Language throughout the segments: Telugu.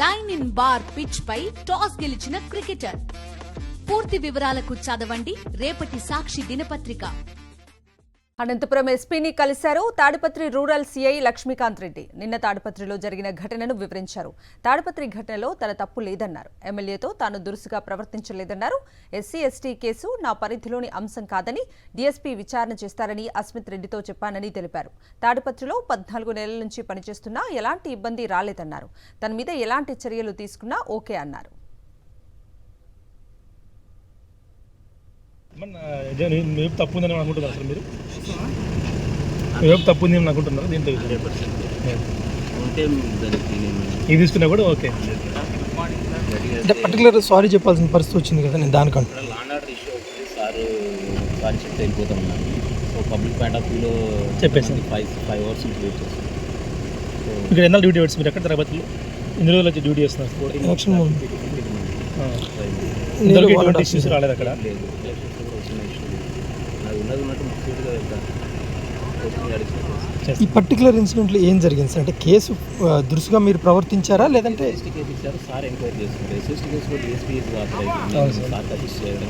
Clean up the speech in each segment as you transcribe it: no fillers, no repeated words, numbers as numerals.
డైన్ ఇన్ బార్ పిచ్ పై టాస్ గెలిచిన క్రికెటర్. పూర్తి వివరాలకు చదవండి రేపటి సాక్షి దినపత్రిక. అనంతపురం ఎస్పీని కలిశారు తాడిపత్రి రూరల్ సీఐ లక్ష్మీకాంత్ రెడ్డి. నిన్న తాడిపత్రిలో జరిగిన ఘటనను వివరించారు. తాడిపత్రి ఘటనలో తన తప్పు లేదన్నారు. ఎమ్మెల్యేతో తాను దురుసుగా ప్రవర్తించలేదన్నారు. ఎస్సీ ఎస్టీ కేసు నా పరిధిలోని అంశం కాదని డీఎస్పీ విచారణ చేస్తారని అస్మిత్ రెడ్డితో చెప్పానని తెలిపారు. తాడిపత్రిలో 14 నెలల నుంచి పనిచేస్తున్నా ఎలాంటి ఇబ్బంది రాలేదన్నారు. తన మీద ఎలాంటి చర్యలు తీసుకున్నా ఓకే అన్నారు. తప్పు ఉందని అనుకుంటున్నారు సార్ మీరు? వైపు తప్పు ఉంది అని అనుకుంటున్నారు దీంట్లో? ఇది తీసుకున్నా కూడా ఓకే. అంటే పర్టికులర్ సారీ చెప్పాల్సిన పరిస్థితి వచ్చింది కదా, నేను దానికంటే లాండ్ ఆర్డర్ ఇష్యూ అవుతుంది సార్. సారీ చెప్తే వెళ్ళిపోతా ఉన్నాను. సో పబ్లిక్ పాయింట్ ఆఫ్ వ్యూలో చెప్పేసి 5 అవర్స్ నుంచి వెయిట్ చేస్తాను. ఇక్కడ ఎన్నో డ్యూటీ పెట్టి మీరు ఎక్కడ తరగతిలో ఇన్ని రోజులు వచ్చి డ్యూటీ చేస్తున్నారు? ఎలక్షన్ ఇష్యూస్ రాలేదు అక్కడ? లేదు, అది ఉన్నది ఉన్నట్టు ముఖ్యంగా వెళ్తాను. ఈ పర్టికులర్ ఇన్సిడెంట్లో ఏం జరిగింది సార్? అంటే కేసు దురుసుగా మీరు ప్రవర్తించారా లేదంటే ఎస్టీ కేసు ఇచ్చారు సార్, ఎంక్వైరీ చేస్తున్నారు. ఎస్ఎస్టీ కేసులో డిఎస్పీ సార్ అసిస్ట్ చేయడం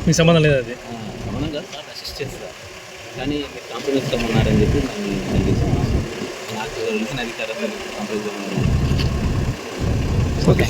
మీకు సంబంధం లేదు. అది సంబంధంగా సార్ అసిస్ట్ చేస్తారు, కానీ మీరు కాంప్రమైజ్ కమ్మన్నారని చెప్పి నాకు తెలిసిన అధికారం కాంప్రమైజ్ ఓకే.